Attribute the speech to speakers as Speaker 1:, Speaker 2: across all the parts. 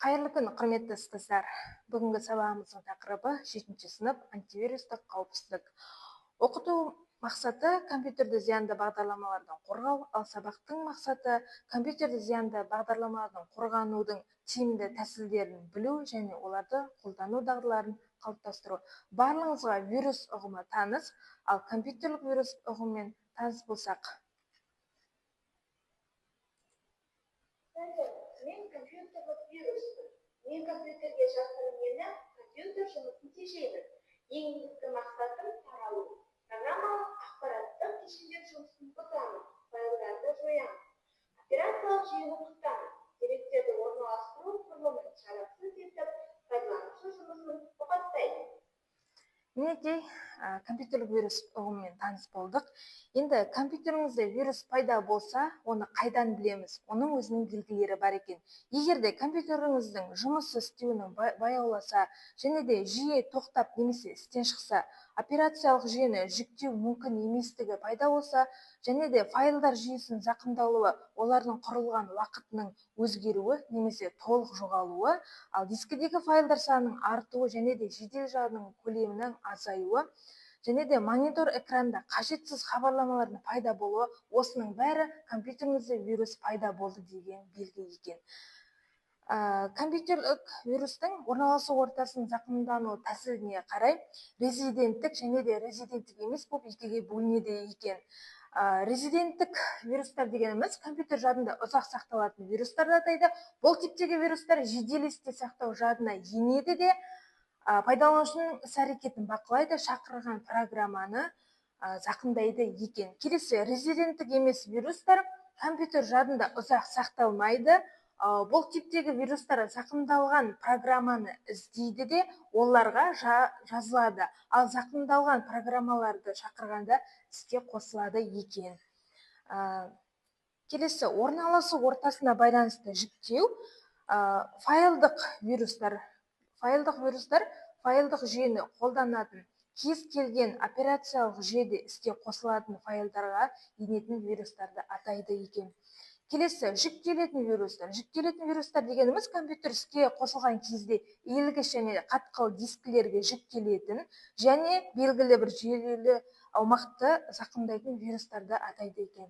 Speaker 1: Қайырлы күн, құрметті ұстаздар. Бүгінгі сабағымыздың тақырыбы 7-ші сынып антивирустық қауіпсіздік. Оқыту мақсаты компьютерді зиянды бағдарламалардан қорғау, ал сабақтың мақсаты компьютерді зиянды бағдарламалардан қорғанудың тиімді тәсілдерін білу және оларды қолдану дағдыларын қалыптастыру. Барлығыңызға вирус ұғымы таныс, ал компьютерлік вирус ұғымымен таныс болсақ.
Speaker 2: Мен компьютерлік вируспын. Мен компьютерге жасырынмені компьютер жұмысын тежеймін. Ең негізгі мақсатым таралу. Программалық ақпараттық кешендер жұмысын бұзамын, файлдарды жоямын. Операциялық жүйені бұзамын. Деректерді орналастыру құрылымын жарамсыз етіп, пайдаланушы жұмысын тоқтатпайды.
Speaker 1: Мінекей, компьютерлік вирус ұғымымен таныс болдық. Енді компьютеріңізде вирус пайда болса, оны қайдан білеміз? Оның өзінің белгілері бар екен. Егер де компьютеріңіздің жұмыс істеуінің баяуласа, және де жиі тоқтап немесе істен шықса, операциялық жүйені жүктеу мүмкін еместігі пайда болса, және де файлдар жүйесінің зақымдалуы, олардың құрылған уақытының өзгеруі немесе толық жоғалуы, ал дискідегі файлдар санының артуы және де жедел жадының көлемінің азаюы, және де монитор экранда қажетсіз хабарламалардың пайда болуы, осының бәрі компьютеріңізде вирус пайда болды деген белгі екен. Компьютерлік вирустың орналасу ортасының зақымдану тәсіліне қарай резиденттік және де резиденттік емес болып екіге бөлінеді екен. Резиденттік вирустар дегеніміз компьютер жадында ұзақ сақталатын вирустарды атайды. Бұл типтегі вирустар жедел есте сақтау жадына енеді де пайдаланушының іс-әрекетін бақылайды, шақырған программаны зақымдайды екен. Келесі резиденттік емес вирустар компьютер жадында ұзақ сақталмайды. Бұл типтегі вирустар зақымдалған программаны іздейді де оларға жазылады, ал зақымдалған программаларды шақырғанда іске қосылады екен. Келесі орналасу ортасына байланысты жүктеу. Файлдық вирустар файлдық жүйені қолданатын кез келген операциялық жүйеде іске қосылатын файлдарға енетін вирустарды атайды екен. Келесі жүктелетін вирустар. Жүктелетін вирустар дегеніміз компьютер іске қосылған кезде иілгіш және қатқыл дискілерге жүктелетін және белгілі бір жүйелі аумақты зақымдайтын вирустарды атайды екен.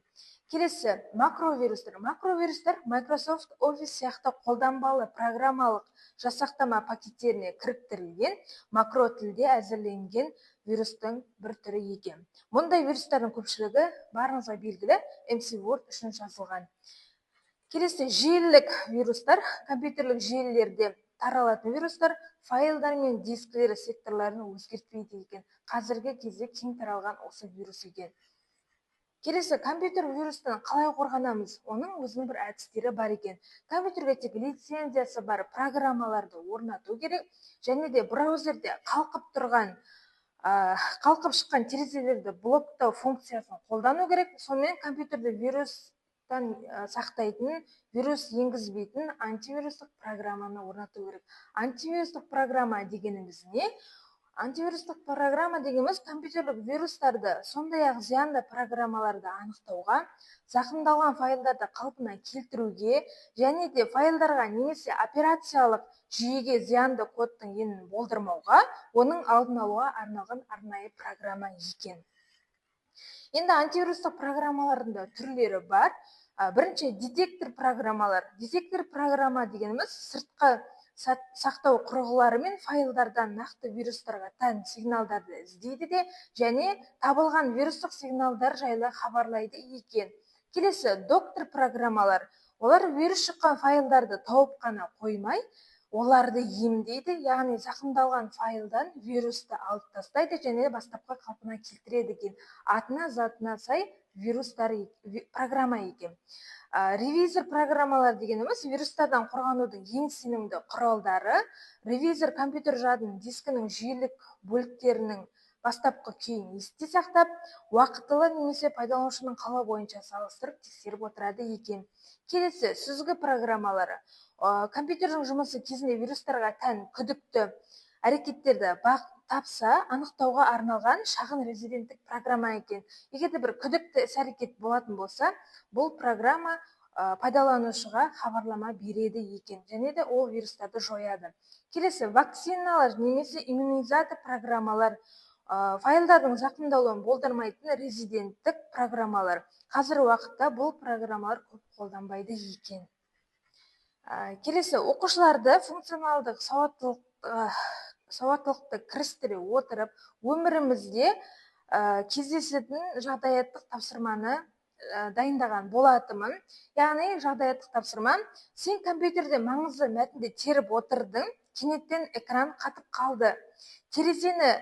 Speaker 1: Келесі макровирустар. Макровирустар Microsoft Office сияқты қолданбалы программалық жасақтама пакеттеріне кіріктірілген макро тілде әзірленген вирустың бір түрі екен. Мұндай вирустардың көпшілігі барыңызға белгілі MC Word үшін жазылған. Келесі желілік вирустар, компьютерлік желілерде таралатын вирустар, файлдар мен дискілер секторларын өзгертпейді екен. Қазіргі кезде кең таралған осы вирус екен. Келесі компьютер вирустан қалай қорғанамыз? Оның өзінің бір әдістері бар екен. Компьютерге тек лицензиясы бар программаларды орнату керек, және де браузерде қалқып шыққан терезелерді блоктау функциясын қолдану керек. Сонымен компьютерді вирустан сақтайтын, вирус енгізбейтін антивирустық программаны орнату керек. Антивирустық программа дегеніміз не? Антивирустық программа дегеніміз компьютерлік вирустарды, сондай-ақ зиянды программаларды анықтауға, зақымдалған файлдарды қалпына келтіруге, және де файлдарға немесе операциялық жүйеге зиянды кодтың енуін болдырмауға, оның алдын алуға арналған арнайы программа екен. Енді антивирустық программалардың түрлері бар. Бірінші детектор программалар. Детектор программа дегеніміз сыртқы сақтау құрылғылары мен файлдардан нақты вирустарға тән сигналдарды іздейді де, және табылған вирустық сигналдар жайлы хабарлайды екен. Келесі доктор программалар. Олар вирус шыққан файлдарды тауып қана қоймай, оларды емдейді, яғни зақымдалған файлдан вирусты алып тастайды және бастапқы қалпына келтіреді екен. Атына затына сай программа екен. Ревизор программалар дегеніміз вирустардан қорғанудың ең сенімді құралдары. Ревизор компьютер жадының дискінің жүйелік бөліктерінің бастапқы күйін есте сақтап, уақытылы немесе пайдаланушының қалауы бойынша салыстырып тексеріп отырады екен. Келесі сүзгі программалары. Компьютердің жұмысы кезінде вирустарға тән күдікті әрекеттерді тапса, анықтауға арналған шағын резиденттік программа екен. Егер де бір күдікті іс-әрекет болатын болса, бұл программа пайдаланушыға хабарлама береді екен, және де ол вирустарды жояды. Келесі, вакциналар немесе иммунизатор программалар, файлдардың зақымдалуын болдырмайтын резиденттік программалар. Қазір уақытта бұл программалар көп қолданбайды екен. Келесі, оқушыларды функционалдық сауаттылықты кірістіре отырып, өмірімізде кездесетін жағдаяттық тапсырманы дайындаған болатымын. Яғни жағдаяттық тапсырма: сен компьютерде маңызды мәтінді теріп отырдың, кенеттен экран қатып қалды. Терезені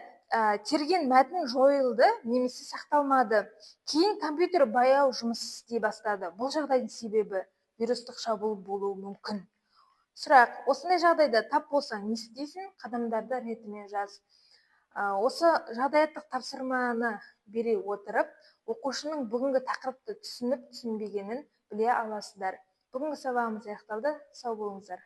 Speaker 1: терген мәтін жойылды немесе сақталмады. Кейін компьютер баяу жұмыс істей бастады. Бұл жағдайдың себебі вирустық шабуыл болуы мүмкін. Сұрақ: осындай жағдайда тап болсаң не істейсің? Қадамдарды ретімен жаз. Осы жағдаяттық тапсырманы бере отырып, оқушының бүгінгі тақырыпты түсініп-түсінбегенін біле аласыздар. Бүгінгі сабағымыз аяқталды. Сау болыңыздар.